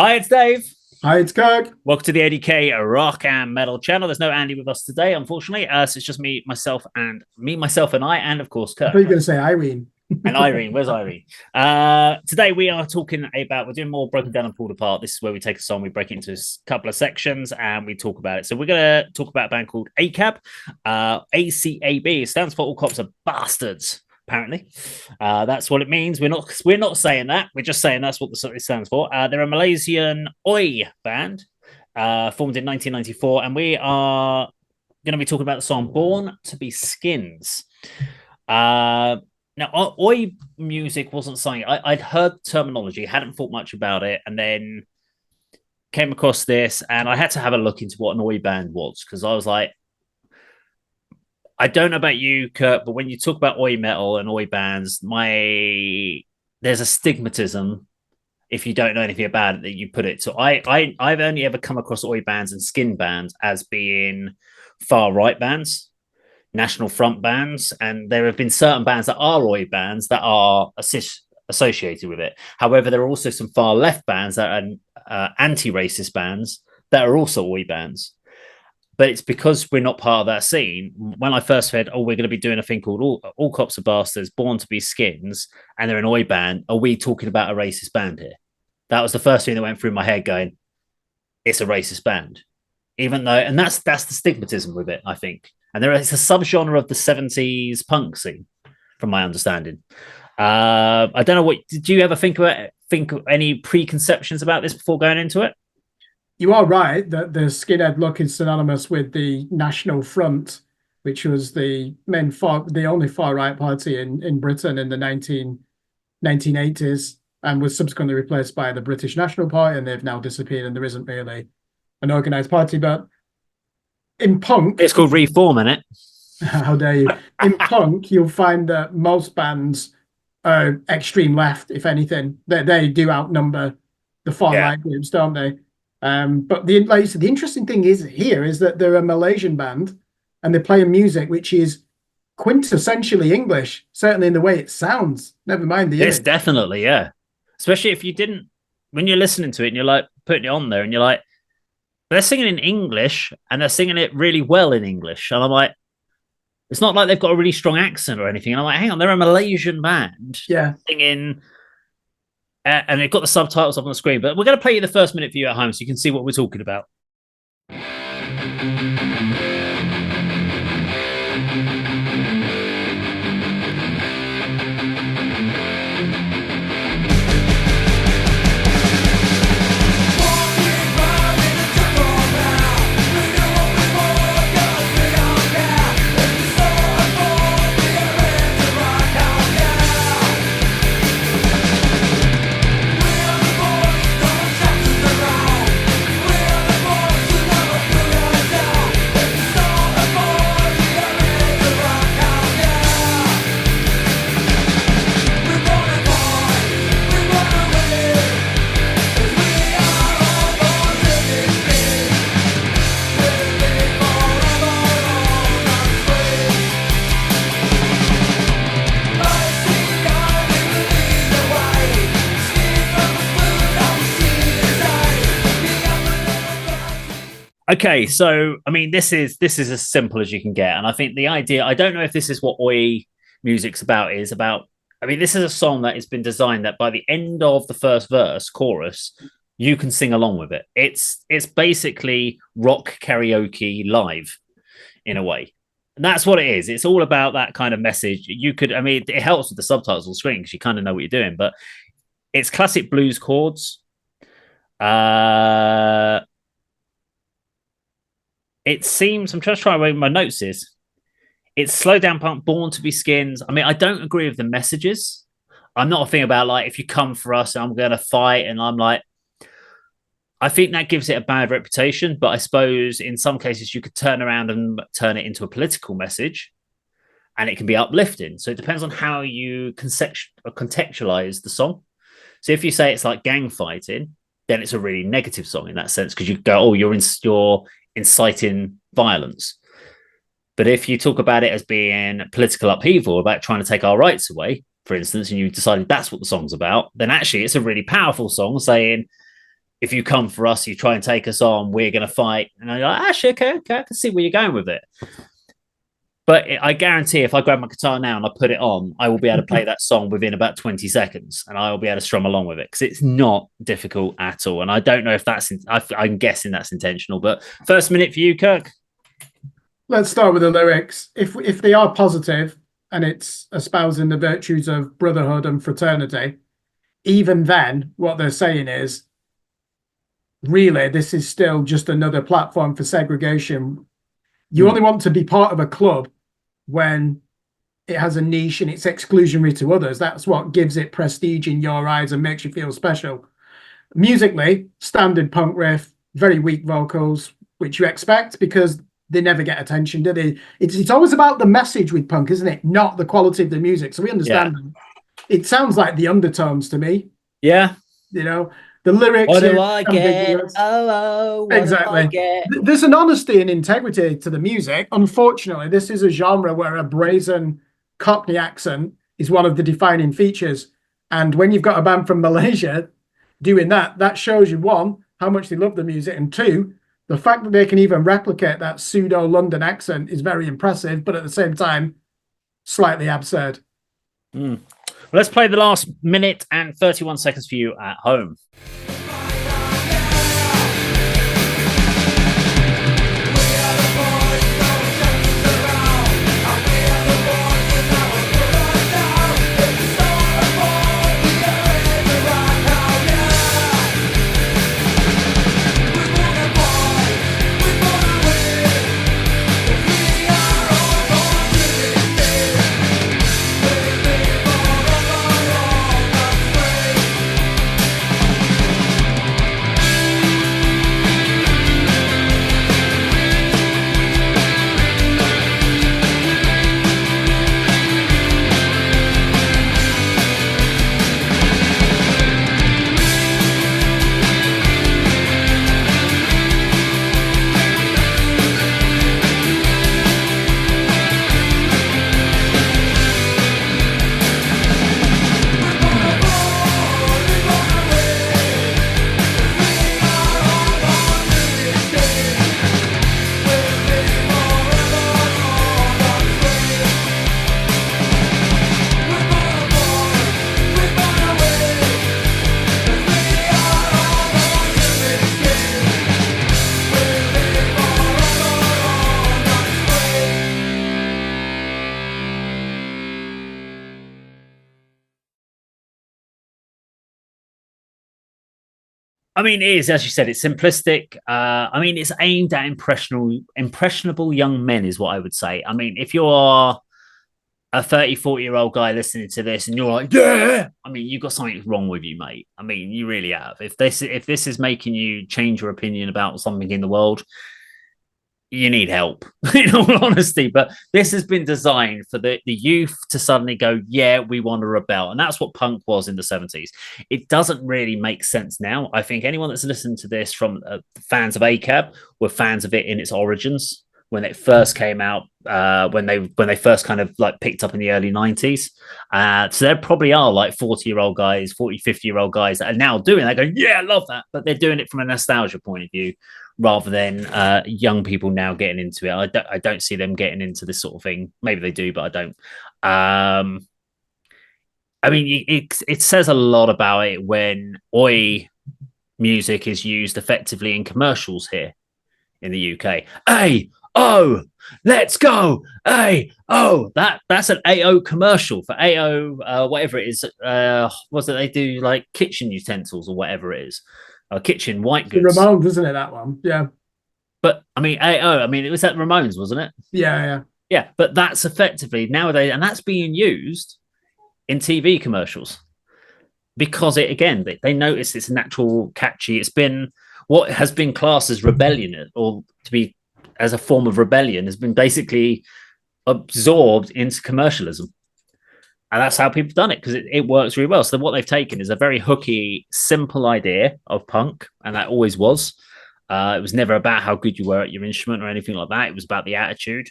Hi, it's Dave. Hi, it's Kirk. Welcome to the ADK Rock and Metal channel. There's no Andy with us today, unfortunately. So it's just myself, and I, and of course, I thought Kirk. you were going to say Irene. And Irene, where's Irene? Today we are talking about, we're doing more broken down and pulled apart. This is where we take a song, we break it into a couple of sections, and we talk about it. So we're going to talk about a band called A.C.A.B. A.C.A.B. It stands for All Cops Are Bastards. Apparently, that's what it means. We're not saying that. We're just saying that's what it stands for. They're a Malaysian Oi band, formed in 1994, and we are going to be talking about the song "Born to Be Skins." Now, Oi music wasn't something I'd heard terminology, hadn't thought much about it, and then came across this, and I had to have a look into what an Oi band was because I was like, I don't know about you, Kurt, but when you talk about Oi metal and Oi bands, there's a stigmatism if you don't know anything about it that you put it. So I've only ever come across Oi bands and skin bands as being far right bands, National Front bands, and there have been certain bands that are Oi bands that are associated with it. However, there are also some far left bands that are anti-racist bands that are also Oi bands. But it's because we're not part of that scene. When I first heard, we're going to be doing a thing called All Cops Are Bastards, Born to Be Skins, and they're an Oi band, are we talking about a racist band here? That was the first thing that went through my head going, it's a racist band. Even though, and that's the stigmatism with it, I think. And it's a subgenre of the 70s punk scene, from my understanding. I don't know did you ever think any preconceptions about this before going into it? You are right that the skinhead look is synonymous with the National Front, which was the only far-right party in Britain in the 1980s, and was subsequently replaced by the British National Party, and they've now disappeared, and there isn't really an organised party. But in punk... It's called Reform, isn't it? How dare you? In punk, you'll find that most bands are extreme left, if anything. They do outnumber the far-right groups, don't they? But like you said, the interesting thing is that they're a Malaysian band and they're playing music which is quintessentially English, certainly in the way it sounds. Never mind the image. Definitely, yeah. Especially if you didn't, when you're listening to it and you're like putting it on there and you're like, they're singing in English and they're singing it really well in English. And I'm like, it's not like they've got a really strong accent or anything. And I'm like, hang on, they're a Malaysian band singing. And they've got the subtitles up on the screen, but we're going to play you the first minute for you at home so you can see what we're talking about. Okay, so I mean, this is as simple as you can get, and I think the idea. I don't know if this is what Oi music's about. I mean, this is a song that has been designed that by the end of the first chorus, you can sing along with it. It's basically rock karaoke live, in a way, and that's what it is. It's all about that kind of message. I mean, it helps with the subtitles on the screen because you kind of know what you're doing, but it's classic blues chords. It seems, I'm just trying to read my notes is, it's slow down punk, Born to Be Skins. I mean, I don't agree with the messages. I'm not a thing about like, if you come for us, I'm going to fight. And I'm like, I think that gives it a bad reputation. But I suppose in some cases you could turn around and turn it into a political message and it can be uplifting. So it depends on how you contextualize the song. So if you say it's like gang fighting, then it's a really negative song in that sense because you go, you're inciting violence. But if you talk about it as being political upheaval, about trying to take our rights away, for instance, and you decided that's what the song's about, then actually it's a really powerful song saying, if you come for us, you try and take us on, we're going to fight. And I'm like, actually, okay, I can see where you're going with it. But I guarantee if I grab my guitar now and I put it on, I will be able to play that song within about 20 seconds and I will be able to strum along with it because it's not difficult at all. And I don't know if I'm guessing that's intentional. But first minute for you, Kirk. Let's start with the lyrics. If they are positive and it's espousing the virtues of brotherhood and fraternity, even then, what they're saying is, really, this is still just another platform for segregation. You only want to be part of a club when it has a niche and it's exclusionary to others. That's what gives it prestige in your eyes and makes you feel special. Musically, standard punk riff, very weak vocals, which you expect because they never get attention, do they? It's always about the message with punk, isn't it? Not the quality of the music. So we understand them. It sounds like the undertones to me. Yeah. You know, the lyrics. What do I get? Oh, what exactly. Do I get? There's an honesty and integrity to the music. Unfortunately, this is a genre where a brazen Cockney accent is one of the defining features. And when you've got a band from Malaysia doing that, that shows you, one, how much they love the music, and two, the fact that they can even replicate that pseudo London accent is very impressive, but at the same time, slightly absurd. Well, let's play the last minute and 31 seconds for you at home. I mean, it is, as you said, it's simplistic. I mean, it's aimed at impressionable young men, is what I would say. I mean, if you're a 30, 40-year-old guy listening to this and you're like, yeah, I mean, you've got something wrong with you, mate. I mean, you really have. If this is making you change your opinion about something in the world, you need help, in all honesty. But this has been designed for the youth to suddenly go, yeah, we want to rebel. And that's what punk was in the 70s. It doesn't really make sense now. I think anyone that's listened to this from fans of A.C.A.B were fans of it in its origins when it first came out, when they first kind of like picked up in the early 90s. So there probably are like 40-year-old guys, 40, 50-year-old guys that are now doing that, going, yeah, I love that. But they're doing it from a nostalgia point of view rather than young people now getting into it. I don't see them getting into this sort of thing. Maybe they do, but I don't. I mean, it says a lot about it when Oi music is used effectively in commercials here in the UK. A.O, let's go. A.O, that's an A.O commercial for A.O, whatever it is. Was it they do like kitchen utensils or whatever it is? Kitchen white goods. The Ramones, isn't it, that one? Yeah. But I mean, A.O, I mean, it was at Ramones, wasn't it? Yeah. Yeah, but that's effectively nowadays, and that's being used in TV commercials because they notice it's natural, catchy. It's been what has been classed as rebellion, or to be as a form of rebellion, has been basically absorbed into commercialism. And that's how people have done it because it works really well. So what they've taken is a very hooky, simple idea of punk, and that always was. It was never about how good you were at your instrument or anything like that. It was about the attitude.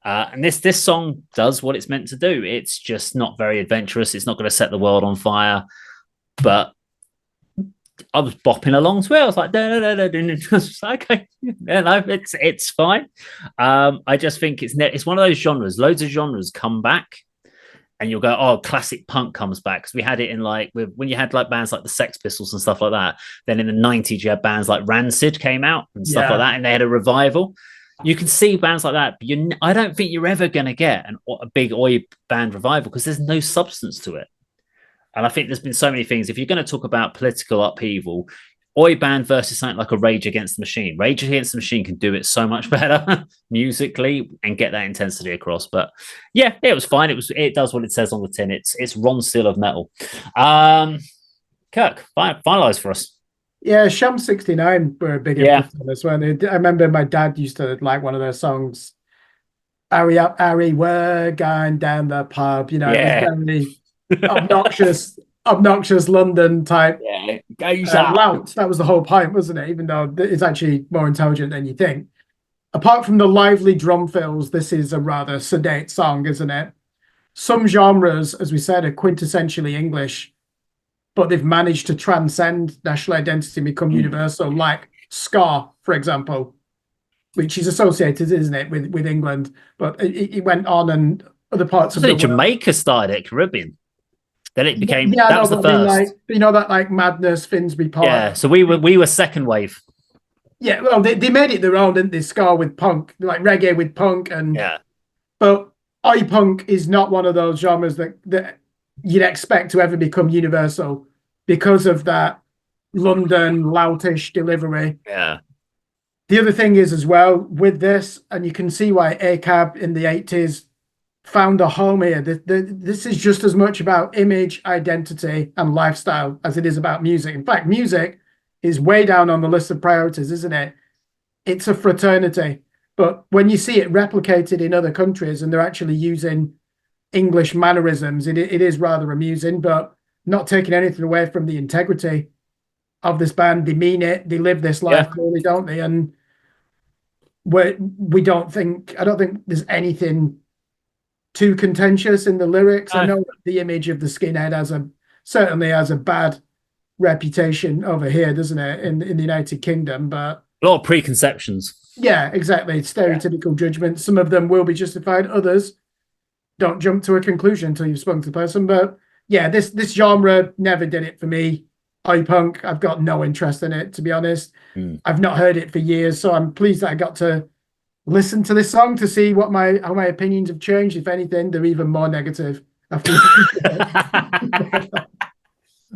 And this song does what it's meant to do. It's just not very adventurous. It's not going to set the world on fire. But I was bopping along to it. I was like, okay, yeah, no, it's fine. I just think it's one of those genres. Loads of genres come back, and you'll go, oh, classic punk comes back, because we had it in like when you had like bands like the Sex Pistols and stuff like that. Then in the 90s, you had bands like Rancid came out and stuff like that, and they had a revival. You can see bands like that, but I don't think you're ever going to get a big oi band revival because there's no substance to it. And I think there's been so many things. If you're going to talk about political upheaval, oi band versus something like a Rage Against the Machine. Rage Against the Machine can do it so much better musically and get that intensity across. But yeah, it was fine. It does what it says on the tin. It's Ron Steele of metal. Kirk, finalize for us. Yeah, Sham 69 were a big influence on this one. I remember my dad used to like one of their songs. Harry up, Harry, we're going down the pub. You know, it was very obnoxious London type. Yeah, loud. That was the whole point, wasn't it? Even though it's actually more intelligent than you think. Apart from the lively drum fills, this is a rather sedate song, isn't it? Some genres, as we said, are quintessentially English, but they've managed to transcend national identity and become universal, like ska, for example, which is associated, isn't it, with England? But it went on, and other parts of the world. Jamaica started it, Caribbean. Then it became that was the first. Like, you know, that like Madness, Finsbury Park. Yeah, so we were second wave. Yeah, well, they made it their own, didn't they? Ska with punk, like reggae with punk, and but oi punk is not one of those genres that you'd expect to ever become universal because of that London loutish delivery. Yeah. The other thing is as well with this, and you can see why A.C.A.B in the 80s found a home here. This is just as much about image, identity, and lifestyle as it is about music. In fact, music is way down on the list of priorities, isn't it? It's a fraternity. But when you see it replicated in other countries and they're actually using English mannerisms, it is rather amusing, but not taking anything away from the integrity of this band. They mean it. They live this life, really, don't they? And I don't think there's anything too contentious in the lyrics. I know that the image of the skinhead certainly has a bad reputation over here, doesn't it, in the United Kingdom? But a lot of preconceptions. Yeah, exactly. Stereotypical judgments. Some of them will be justified. Others don't jump to a conclusion until you've spoken to the person. But yeah, this genre never did it for me. Oi punk, I've got no interest in it, to be honest. I've not heard it for years, so I'm pleased that I got to listen to this song to see how my opinions have changed. If anything, they're even more negative after.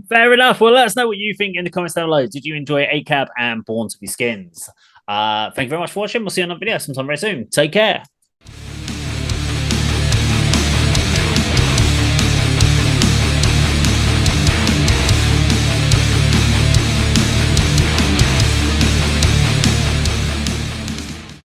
Fair enough. Well, let us know what you think in the comments down below. Did you enjoy A.C.A.B and Born to Be Skins? Thank you very much for watching. We'll see you on another video sometime very soon. Take care.